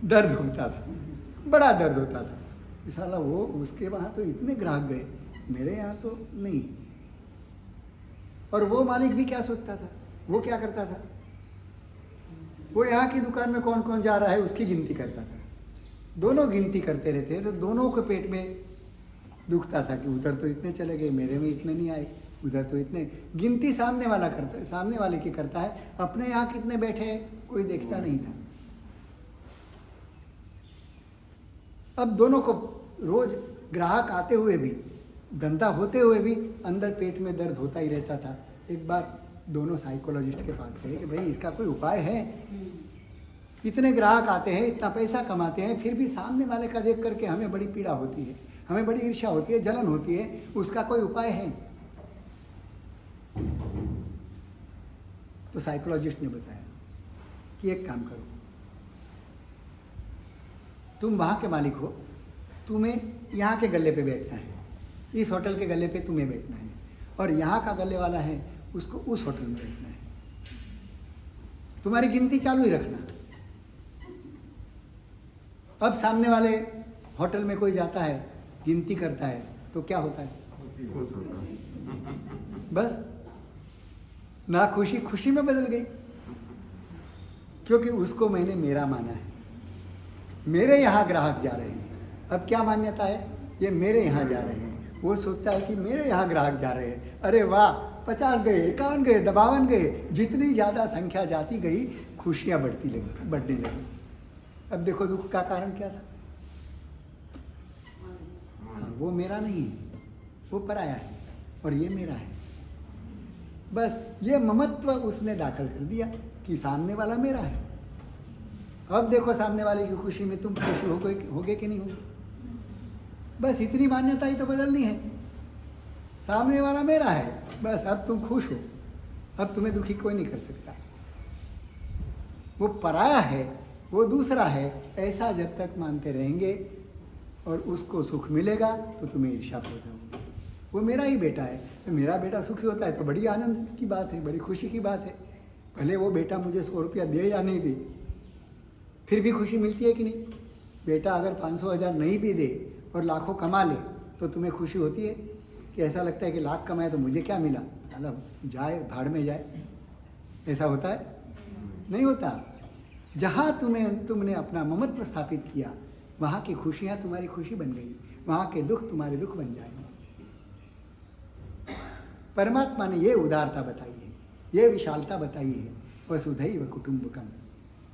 दर्द होता था, बड़ा दर्द होता था। साला वो उसके वहाँ तो इतने ग्राहक गए, मेरे यहाँ तो नहीं। और वो मालिक भी क्या सोचता था, वो क्या करता था, वो यहाँ की दुकान में कौन कौन जा रहा है उसकी गिनती करता था। दोनों गिनती करते रहते, तो दोनों के पेट में दुखता था कि उधर तो इतने चले गए, मेरे में इतने नहीं आए, उधर तो इतने। गिनती सामने वाला करता है, सामने वाले की करता है, अपने यहाँ कितने बैठे हैं कोई देखता नहीं था। अब दोनों को रोज ग्राहक आते हुए भी, धंधा होते हुए भी अंदर पेट में दर्द होता ही रहता था। एक बार दोनों साइकोलॉजिस्ट के पास गए कि भाई इसका कोई उपाय है? इतने ग्राहक आते हैं, इतना पैसा कमाते हैं, फिर भी सामने वाले का देख करके हमें बड़ी पीड़ा होती है, हमें बड़ी ईर्ष्या होती है, जलन होती है, उसका कोई उपाय है? तो साइकोलॉजिस्ट ने बताया कि एक काम करो, तुम वहाँ के मालिक हो, तुम्हें यहाँ के गल्ले पे बैठना है, इस होटल के गल्ले पे तुम्हें बैठना है, और यहाँ का गल्ले वाला है उसको उस होटल में बैठना है। तुम्हारी गिनती चालू ही रखना। अब सामने वाले होटल में कोई जाता है, गिनती करता है, तो क्या होता है? बस ना खुशी खुशी में बदल गई, क्योंकि उसको मैंने मेरा माना है, मेरे यहाँ ग्राहक जा रहे हैं। अब क्या मान्यता है? ये मेरे यहाँ जा रहे हैं। वो सोचता है कि मेरे यहाँ ग्राहक जा रहे हैं, अरे वाह, 50 गए, 51 गए, 52 गए। जितनी ज़्यादा संख्या जाती गई, खुशियाँ बढ़ने लगी। अब देखो दुख का कारण क्या था? हाँ, वो मेरा नहीं है, वो पराया है, और ये मेरा है। बस ये ममत्व उसने दाखिल कर दिया कि सामने वाला मेरा है। अब देखो सामने वाले की खुशी में तुम खुश होगे कि नहीं होगे? बस इतनी मान्यता ही तो बदलनी है। सामने वाला मेरा है, बस अब तुम खुश हो, अब तुम्हें दुखी कोई नहीं कर सकता। वो पराया है, वो दूसरा है, ऐसा जब तक मानते रहेंगे और उसको सुख मिलेगा तो तुम्हें ईर्ष्या पैदा होगी। वो मेरा ही बेटा है, तो मेरा बेटा सुखी होता है तो बड़ी आनंद की बात है, बड़ी खुशी की बात है। भले वो बेटा मुझे 100 रुपया दे या नहीं दे, फिर भी खुशी मिलती है कि नहीं? बेटा अगर 500,000 नहीं भी दे और लाखों कमा ले तो तुम्हें खुशी होती है कि ऐसा लगता है कि लाख कमाए तो मुझे क्या मिला, मतलब जाए भाड़ में जाए? ऐसा होता है? नहीं होता। जहाँ तुमने अपना ममत्व स्थापित किया, वहाँ की खुशियाँ तुम्हारी खुशी बन गई, वहाँ के दुख तुम्हारे दुख बन जाएंगे। परमात्मा ने ये उदारता बताई है, ये विशालता बताई है। वसुधैव कुटुंबकम,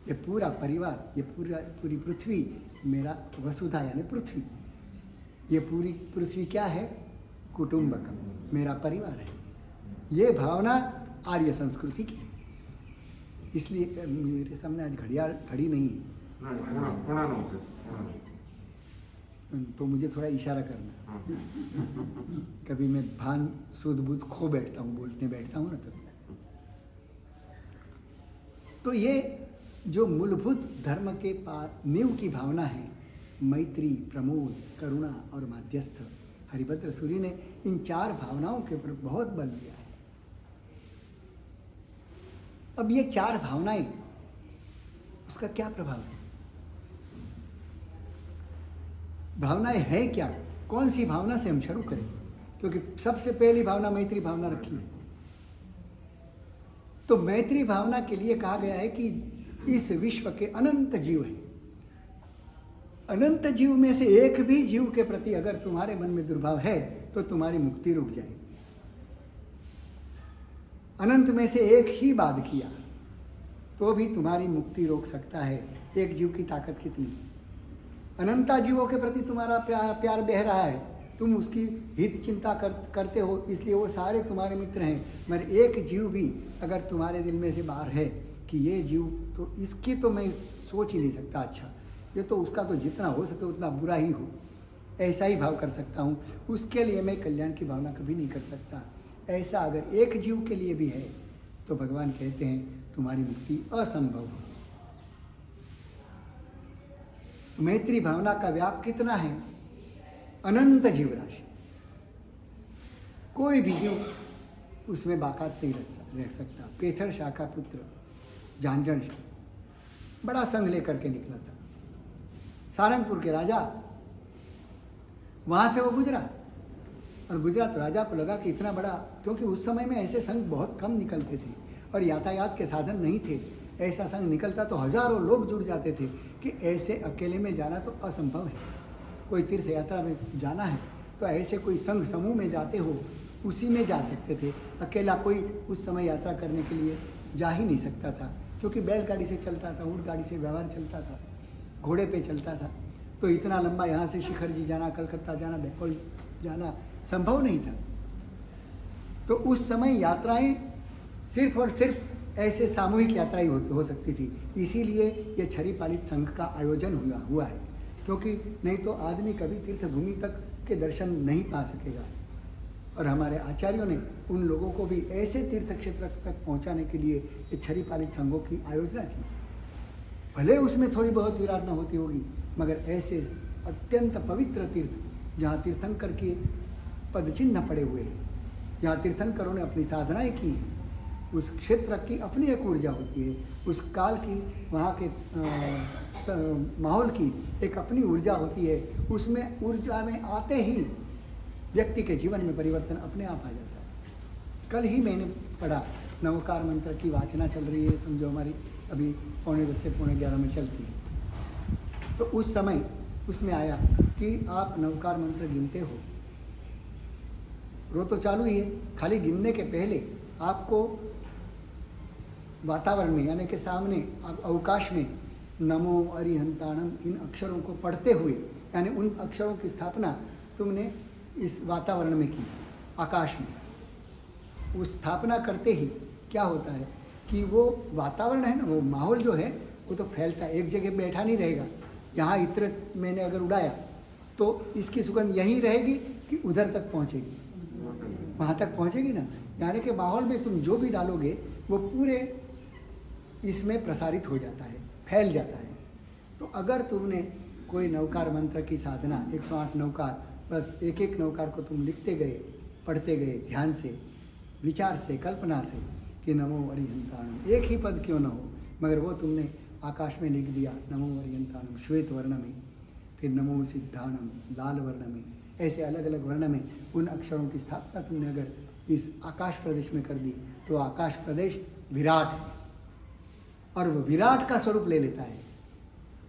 ये पूरा परिवार, ये पूरी पृथ्वी मेरा, वसुधा यानी पृथ्वी, ये पूरी पृथ्वी क्या है? कुटुंबकम, मेरा परिवार है। ये भावना आर्य संस्कृति की है। इसलिए मेरे सामने आज घड़ी नहीं है, तो मुझे थोड़ा इशारा करना। कभी मैं भान सूद बूद खो बैठता हूँ, बोलते बैठता हूँ ना, तब। तो ये जो मूलभूत धर्म के नींव की भावना है, मैत्री, प्रमोद, करुणा और माध्यस्थ, हरिभद्र सूरी ने इन 4 भावनाओं के ऊपर बहुत बल दिया है। अब ये 4 भावनाएं, उसका क्या प्रभाव है? भावनाएं हैं क्या? कौन सी भावना से हम शुरू करें? क्योंकि सबसे पहली भावना मैत्री भावना रखी है। तो मैत्री भावना के लिए कहा गया है कि इस विश्व के अनंत जीव हैं, अनंत जीव में से एक भी जीव के प्रति अगर तुम्हारे मन में दुर्भाव है तो तुम्हारी मुक्ति रुक जाएगी। अनंत में से एक ही बात किया तो भी तुम्हारी मुक्ति रोक सकता है। एक जीव की ताकत कितनी है? अनंता जीवों के प्रति तुम्हारा प्यार बह रहा है, तुम उसकी हित चिंता करते हो, इसलिए वो सारे तुम्हारे मित्र हैं। मगर एक जीव भी अगर तुम्हारे दिल में से बाहर है कि ये जीव तो इसकी तो मैं सोच ही नहीं सकता, अच्छा ये तो उसका तो जितना हो सके उतना बुरा ही हो, ऐसा ही भाव कर सकता हूँ, उसके लिए मैं कल्याण की भावना कभी नहीं कर सकता। ऐसा अगर एक जीव के लिए भी है तो भगवान कहते हैं तुम्हारी मुक्ति असंभव है। मैत्री भावना का व्याप कितना है? अनंत जीव राशि, कोई भी जीव उसमें बाकात नहीं रह सकता। पेथर शाह का पुत्र झांझण से बड़ा संघ लेकर के निकला था, सारंगपुर के राजा, वहां से वो गुजरा और गुजरा तो राजा को लगा कि इतना बड़ा, क्योंकि उस समय में ऐसे संघ बहुत कम निकलते थे और यातायात के साधन नहीं थे। ऐसा संघ निकलता तो हजारों लोग जुड़ जाते थे कि ऐसे अकेले में जाना तो असंभव है। कोई तीर्थ यात्रा में जाना है तो ऐसे कोई संघ समूह में जाते हो, उसी में जा सकते थे। अकेला कोई उस समय यात्रा करने के लिए जा ही नहीं सकता था, क्योंकि बैलगाड़ी से चलता था, ऊँट गाड़ी से व्यवहार चलता था, घोड़े पे चलता था। तो इतना लंबा यहाँ से शिखर जी जाना, कलकत्ता जाना, बैंकॉक जाना संभव नहीं था। तो उस समय यात्राएं सिर्फ और सिर्फ ऐसे सामूहिक यात्राएं हो सकती थी। इसीलिए ये छरी पालित संघ का आयोजन हुआ है, क्योंकि नहीं तो आदमी कभी तीर्थ भूमि तक के दर्शन नहीं पा सकेगा। और हमारे आचार्यों ने उन लोगों को भी ऐसे तीर्थ क्षेत्र तक पहुंचाने के लिए ये छरी पालित संघों की आयोजना की। भले उसमें थोड़ी बहुत विराधना होती होगी, मगर ऐसे अत्यंत पवित्र तीर्थ जहाँ तीर्थंकर के पदचिन्ह पड़े हुए हैं, जहाँ तीर्थंकरों ने अपनी साधनाएं की, उस क्षेत्र की अपनी एक ऊर्जा होती है, उस काल की, वहाँ के माहौल की एक अपनी ऊर्जा होती है। उसमें ऊर्जा में आते ही व्यक्ति के जीवन में परिवर्तन अपने आप आ जाता है। कल ही मैंने पढ़ा, नवकार मंत्र की वाचना चल रही है, समझो हमारी अभी 10:45 से 11:15 में चलती है। तो उस समय उसमें आया कि आप नवकार मंत्र गिनते हो, रो तो चालू ही है, खाली गिनने के पहले आपको वातावरण में, यानी कि सामने अवकाश में नमो अरिहंताणम इन अक्षरों को पढ़ते हुए, यानी उन अक्षरों की स्थापना तुमने इस वातावरण में की, आकाश में। उस स्थापना करते ही क्या होता है कि वो वातावरण है ना, वो माहौल जो है वो तो फैलता है, एक जगह बैठा नहीं रहेगा। यहाँ इत्र मैंने अगर उड़ाया तो इसकी सुगंध यहीं रहेगी कि उधर तक पहुँचेगी, वहाँ तक पहुँचेगी ना। यानी कि माहौल में तुम जो भी डालोगे वो पूरे इसमें प्रसारित हो जाता है, फैल जाता है। तो अगर तुमने कोई नवकार मंत्र की साधना, 108 नवकार, बस एक एक नवकार को तुम लिखते गए, पढ़ते गए, ध्यान से, विचार से, कल्पना से कि नमो अरिहंताणम, एक ही पद क्यों न हो, मगर वो तुमने आकाश में लिख दिया, नमो अरिहंताणम श्वेत वर्ण में, फिर नमो सिद्धाणम लाल वर्ण में, ऐसे अलग अलग वर्ण में उन अक्षरों की स्थापना तुमने अगर इस आकाश प्रदेश में कर दी तो आकाश प्रदेश विराट है, और वो विराट का स्वरूप ले लेता है।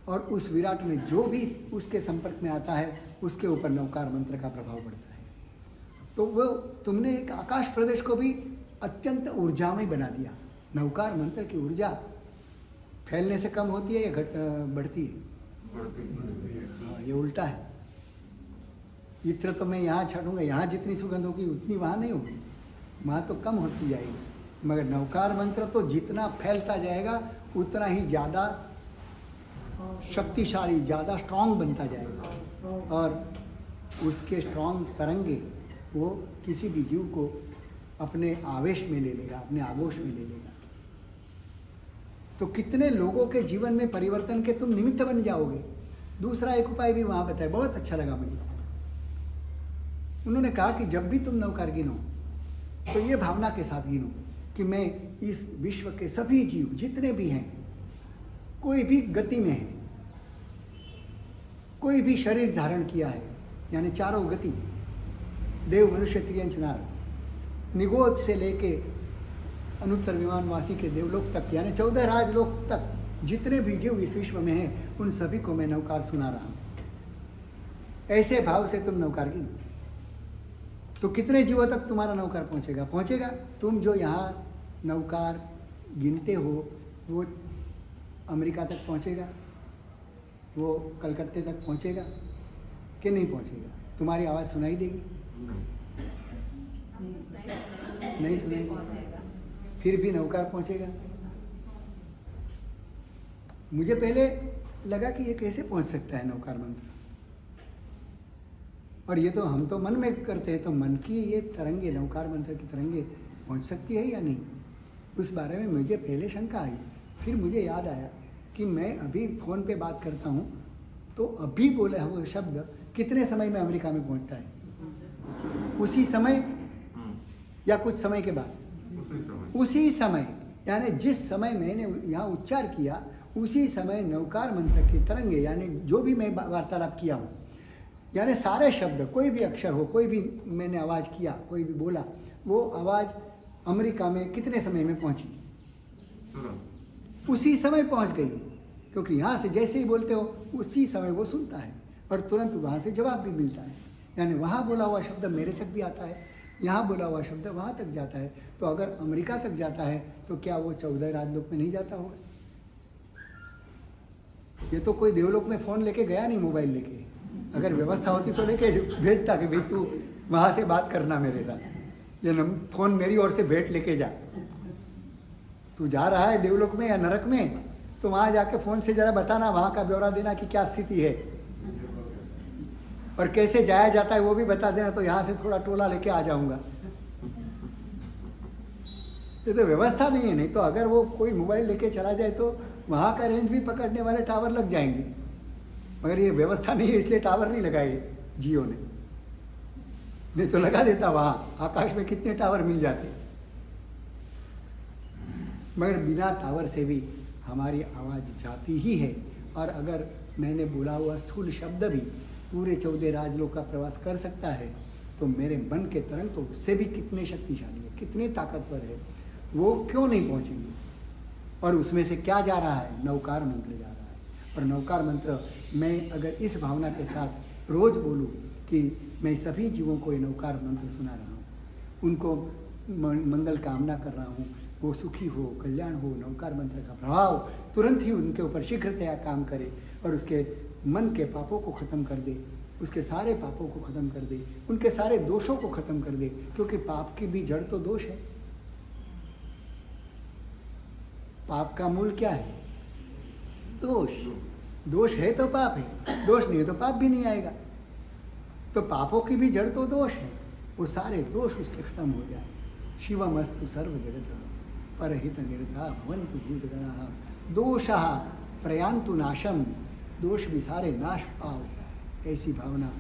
और उस विराट में जो भी उसके संपर्क में आता है उसके ऊपर नवकार मंत्र का प्रभाव पड़ता है। तो वो तुमने एक आकाश प्रदेश को भी अत्यंत ऊर्जामय बना दिया। नवकार मंत्र की ऊर्जा फैलने से कम होती है या बढ़ती है? हाँ, ये उल्टा है। इत्र तो मैं यहाँ छाटूंगा, यहाँ जितनी सुगंध होगी उतनी वहाँ नहीं होगी, वहाँ तो कम होती जाएगी। मगर नवकार मंत्र तो जितना फैलता जाएगा उतना ही ज़्यादा शक्तिशाली, ज़्यादा स्ट्रांग बनता जाएगा, और उसके स्ट्रांग तरंगे वो किसी भी जीव को अपने आवेश में ले लेगा, अपने आगोश में ले लेगा। तो कितने लोगों के जीवन में परिवर्तन के तुम निमित्त बन जाओगे। दूसरा एक उपाय भी वहाँ बताया, बहुत अच्छा लगा मुझे। उन्होंने कहा कि जब भी तुम नवकार गिनो तो ये भावना के साथ गिनो कि मैं इस विश्व के सभी जीव जितने भी हैं, कोई भी गति में है, कोई भी शरीर धारण किया है, यानी चारों गति, देव मनुष्य त्रियंच नार, निगोद से लेके अनुत्तर विमानवासी के देवलोक तक, यानी 14 राजलोक तक जितने भी जीव इस विश्व में हैं उन सभी को मैं नवकार सुना रहा हूँ। ऐसे भाव से तुम नवकार गिनो तो कितने जीवों तक तुम्हारा नवकार पहुँचेगा। तुम जो यहाँ नवकार गिनते हो वो अमेरिका तक पहुँचेगा, वो कलकत्ते तक पहुँचेगा कि नहीं पहुँचेगा? तुम्हारी आवाज़ सुनाई देगी? नहीं सुनाई, फिर भी नवकार पहुँचेगा। मुझे पहले लगा कि ये कैसे पहुँच सकता है नवकार मंत्र, और ये तो हम तो मन में करते हैं, तो मन की ये तरंगे, नवकार मंत्र की तरंगे पहुँच सकती है या नहीं? उस बारे में मुझे पहले शंका आई, फिर मुझे याद आया कि मैं अभी फ़ोन पे बात करता हूँ तो अभी बोला हुआ शब्द कितने समय में अमेरिका में पहुँचता है? उसी समय या कुछ समय के बाद? उसी समय, यानी जिस समय मैंने यहाँ उच्चार किया उसी समय नवकार मंत्र की तरंगे, यानी जो भी मैं वार्तालाप किया हूँ, यानी सारे शब्द, कोई भी अक्षर हो, कोई भी मैंने आवाज़ किया, कोई भी बोला, वो आवाज़ अमेरिका में कितने समय में पहुँची? उसी समय पहुँच गई, क्योंकि यहाँ से जैसे ही बोलते हो उसी समय वो सुनता है और तुरंत वहाँ से जवाब भी मिलता है। यानी वहाँ बोला हुआ शब्द मेरे तक भी आता है, यहाँ बोला हुआ शब्द वहाँ तक जाता है। तो अगर अमेरिका तक जाता है तो क्या वो 14 राजलोक में नहीं जाता होगा? ये तो कोई देवलोक में फ़ोन लेके गया नहीं, मोबाइल लेके। अगर व्यवस्था होती तो लेके भेजता कि भाई तू वहाँ से बात करना मेरे साथ, ये फ़ोन मेरी ओर से भेंट लेके जा। तू जा रहा है देवलोक में या नरक में, तो वहाँ जाके फ़ोन से ज़रा बताना, वहाँ का ब्यौरा देना कि क्या स्थिति है और कैसे जाया जाता है वो भी बता देना, तो यहाँ से थोड़ा टोला लेके आ जाऊँगा। ये तो व्यवस्था नहीं है। नहीं तो अगर वो कोई मोबाइल लेके चला जाए तो वहाँ का रेंज भी पकड़ने वाले टावर लग जाएंगे, मगर ये व्यवस्था नहीं है, इसलिए टावर नहीं लगाए जियो ने। नहीं तो लगा देता, वहाँ आकाश में कितने टावर मिल जाते। मगर बिना टावर से भी हमारी आवाज़ जाती ही है। और अगर मैंने बोला हुआ स्थूल शब्द भी पूरे 14 राजलोक का प्रवास कर सकता है, तो मेरे मन के तरंग तो उससे भी कितने शक्तिशाली है, कितने ताकतवर है, वो क्यों नहीं पहुँचेंगे? और उसमें से क्या जा रहा है? नवकार मंत्र जा रहा है। और नवकार मंत्र मैं अगर इस भावना के साथ रोज़ बोलूँ कि मैं सभी जीवों को ये नवकार मंत्र सुना रहा हूँ, उनको मंगल कामना कर रहा हूँ, वो सुखी हो, कल्याण हो, नवकार मंत्र का प्रभाव तुरंत ही उनके ऊपर शीघ्रतया काम करे और उसके मन के पापों को ख़त्म कर दे, उसके सारे पापों को ख़त्म कर दे, उनके सारे दोषों को ख़त्म कर दे। क्योंकि पाप की भी जड़ तो दोष है। पाप का मूल क्या है? दोष। दोष है तो पाप है, दोष नहीं है तो पाप भी नहीं आएगा। तो पापों की भी जड़ तो दोष है, वो सारे दोष उसके खत्म हो जाए। शिवमस्तु सर्व जगत परहित निरता भवन्तु भूतगणाः दोषः प्रयान्तु नाशम, दोष भी सारे नाश पाओ। ऐसी भावना,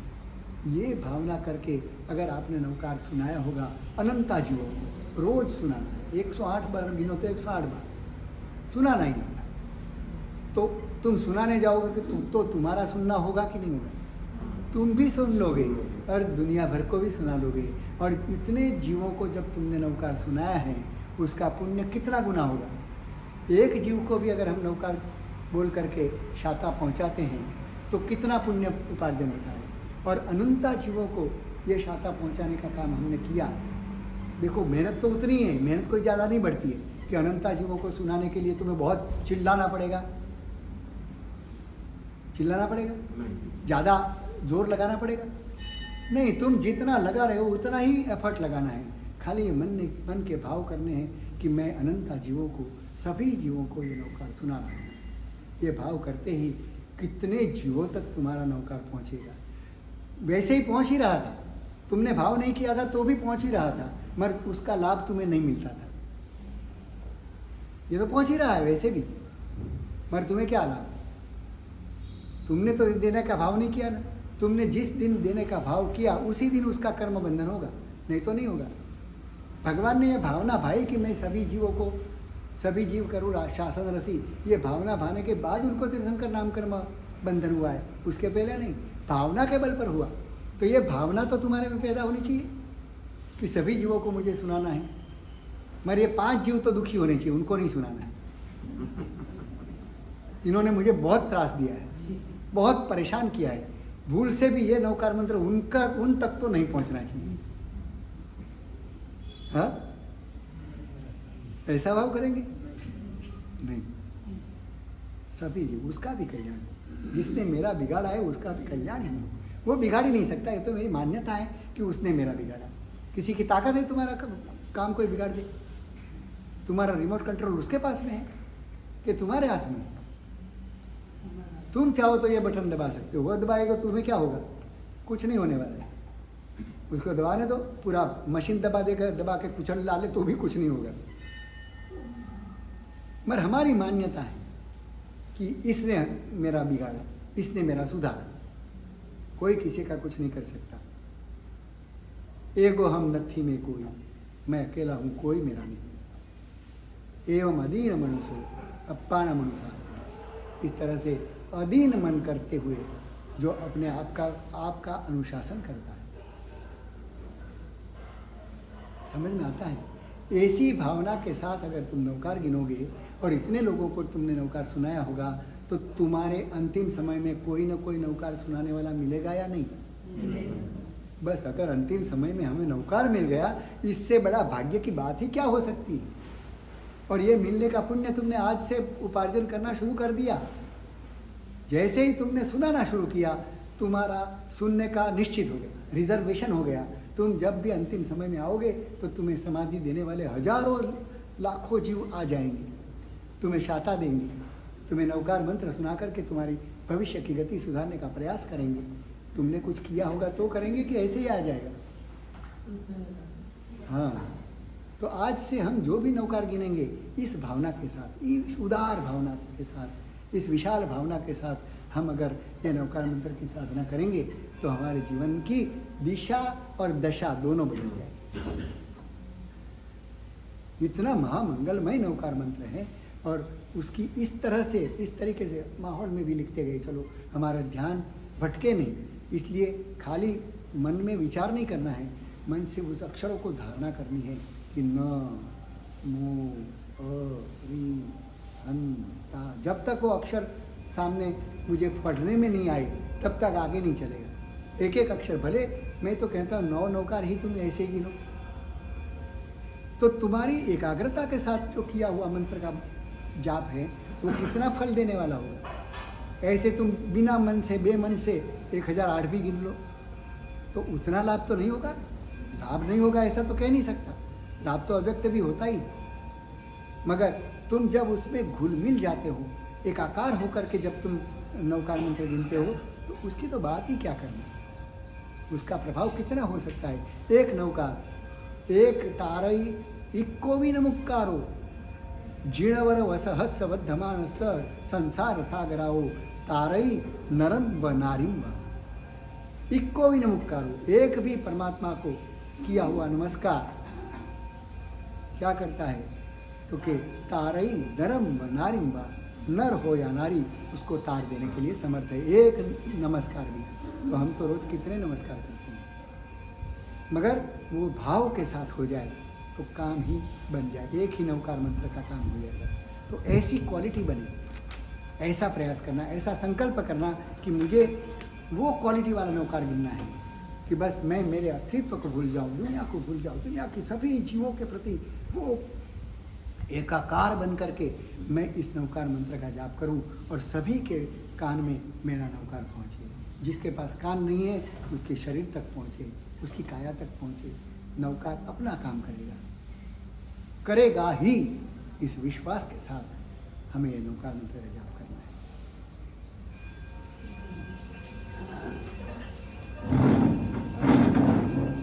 ये भावना करके अगर आपने नवकार सुनाया होगा अनंता जीवों को, रोज सुनाना है, 108 बार गिनो तो 108 बार सुनाना ही होगा। तो तुम सुनाने जाओगे कि तो तुम्हारा सुनना होगा कि नहीं होगा? तुम भी सुन लोगे और दुनिया भर को भी सुना लोगे। और इतने जीवों को जब तुमने नवकार सुनाया है, उसका पुण्य कितना गुना होगा। एक जीव को भी अगर हम नवकार बोल करके शाता पहुंचाते हैं तो कितना पुण्य उपार्जन होता है। और अनंता जीवों को ये शाता पहुंचाने का काम हमने किया। देखो मेहनत तो उतनी है, मेहनत कोई ज़्यादा नहीं बढ़ती है कि अनंता जीवों को सुनाने के लिए तुम्हें बहुत चिल्लाना पड़ेगा। चिल्लाना पड़ेगा? ज़्यादा जोर लगाना पड़ेगा? नहीं, तुम जितना लगा रहे हो उतना ही एफर्ट लगाना है। खाली ये मन के भाव करने हैं कि मैं अनंता जीवों को, सभी जीवों को ये नवकार सुना रहा हूँ। ये भाव करते ही कितने जीवों तक तुम्हारा नवकार पहुँचेगा। वैसे ही पहुँच ही रहा था, तुमने भाव नहीं किया था तो भी पहुँच ही रहा था, मगर उसका लाभ तुम्हें नहीं मिलता था। ये तो पहुँच ही रहा है वैसे भी, मगर तुम्हें क्या लाभ? तुमने तो देने का भाव नहीं किया ना। तुमने जिस दिन देने का भाव किया उसी दिन उसका कर्म बंधन होगा, नहीं तो नहीं होगा। भगवान ने यह भावना भाई कि मैं सभी जीवों को, सभी जीव करूँ शासन रसी, ये भावना भाने के बाद उनको तीर्थंकर नाम कर्म बंधन हुआ है, उसके पहले नहीं। भावना के बल पर हुआ। तो ये भावना तो तुम्हारे में पैदा होनी चाहिए कि सभी जीवों को मुझे सुनाना है। मगर ये 5 जीव तो दुखी होने चाहिए, उनको नहीं सुनाना है। इन्होंने मुझे बहुत त्रास दिया है, बहुत परेशान किया है। भूल से भी ये नवकार मंत्र उन तक तो नहीं पहुंचना चाहिए। हाँ, ऐसा भाव करेंगे? नहीं, सभी जीव, उसका भी कल्याण। जिसने मेरा बिगाड़ा है उसका भी कल्याण है। वो बिगाड़ ही नहीं सकता। ये तो मेरी मान्यता है कि उसने मेरा बिगाड़ा। किसी की ताकत है तुम्हारा काम कोई बिगाड़ दे? तुम्हारा रिमोट कंट्रोल उसके पास में है कि तुम्हारे हाथ में? तुम चाहो तो ये बटन दबा सकते हो, वो दबाएगा तो तुम्हें क्या होगा? कुछ नहीं होने वाला है। उसको दबाने दो, पूरा मशीन दबा देगा, दबा के कुचल डाले तो भी कुछ नहीं होगा। मगर हमारी मान्यता है कि इसने मेरा बिगाड़ा, इसने मेरा सुधारा। कोई किसी का कुछ नहीं कर सकता। एगो हम नथी में कोई, मैं अकेला हूँ कोई मेरा नहीं। एवं अधीन मनुष्य अप्पान मनुष्य। इस तरह से अधीन मन करते हुए जो अपने आप का अनुशासन करता है। समझ में आता है? ऐसी भावना के साथ अगर तुम नौकार गिनोगे और इतने लोगों को तुमने नौकार सुनाया होगा, तो तुम्हारे अंतिम समय में कोई ना कोई नौकार सुनाने वाला मिलेगा या नहीं? बस अगर अंतिम समय में हमें नौकार मिल गया, इससे बड़ा भाग्य की बात ही क्या हो सकती है। और ये मिलने का पुण्य तुमने आज से उपार्जन करना शुरू कर दिया। जैसे ही तुमने सुनाना शुरू किया, तुम्हारा सुनने का निश्चित हो गया, रिजर्वेशन हो गया। तुम जब भी अंतिम समय में आओगे तो तुम्हें समाधि देने वाले हजारों लाखों जीव आ जाएंगे, तुम्हें शाता देंगे, तुम्हें नौकार मंत्र सुना करके तुम्हारी भविष्य की गति सुधारने का प्रयास करेंगे। तुमने कुछ किया होगा तो करेंगे कि ऐसे ही आ जाएगा? हाँ, तो आज से हम जो भी नौकार गिनेंगे इस भावना के साथ, इस उदार भावना के साथ, इस विशाल भावना के साथ हम अगर ये नौकार मंत्र की साधना करेंगे तो हमारे जीवन की दिशा और दशा दोनों बदल जाएगी। इतना महामंगलमय नौकार मंत्र है और उसकी इस तरह से, इस तरीके से माहौल में भी लिखते गए। चलो हमारा ध्यान भटके नहीं, इसलिए खाली मन में विचार नहीं करना है, मन से उस अक्षरों को धारणा करनी है कि न मो अ री अन ता। जब तक वो अक्षर सामने मुझे पढ़ने में नहीं आए तब तक आगे नहीं चलेगा। एक एक अक्षर, भले मैं तो कहता हूँ 9 नौकार ही तुम ऐसे ही गिनो, तो तुम्हारी एकाग्रता के साथ जो किया हुआ मंत्र का जाप है वो कितना फल देने वाला होगा। ऐसे तुम बिना मन से, बेमन से 1008 भी गिन लो तो उतना लाभ तो नहीं होगा। लाभ नहीं होगा ऐसा तो कह नहीं सकता, लाभ तो अव्यक्त भी होता ही। मगर तुम जब उसमें घुल मिल जाते हो, एकाकार होकर के जब तुम नौकार मंत्र गिनते हो, तो उसकी तो बात ही क्या करना, उसका प्रभाव कितना हो सकता है। एक नौकार, एक तारई इक्कोविन मुक्कारो जीणवर वसहस्स वद्धमान स संसार सागराओ तारई नरम व नारिम व। इक्कोविन मुक्कारो, एक भी परमात्मा को किया हुआ नमस्कार क्या करता है तो कि तारई नरम व नारिम व, नर हो या नारी उसको तार देने के लिए समर्थ है। एक नमस्कार भी, तो हम तो रोज कितने नमस्कार करते हैं, मगर वो भाव के साथ हो जाए तो काम ही बन जाए, एक ही नौकार मंत्र का काम हो जाएगा। तो ऐसी क्वालिटी बने, ऐसा प्रयास करना, ऐसा संकल्प करना कि मुझे वो क्वालिटी वाला नौकार गिनना है कि बस मैं मेरे अस्तित्व को भूल जाऊँ, दुनिया को भूल जाऊँ, दुनिया की सभी जीवों के प्रति वो एकाकार बन करके मैं इस नौकार मंत्र का जाप करूं और सभी के कान में मेरा नौकार पहुंचे। जिसके पास कान नहीं है उसके शरीर तक पहुंचे, उसकी काया तक पहुंचे। नौकार अपना काम करेगा ही, इस विश्वास के साथ हमें ये नौकार मंत्र का जाप करना है।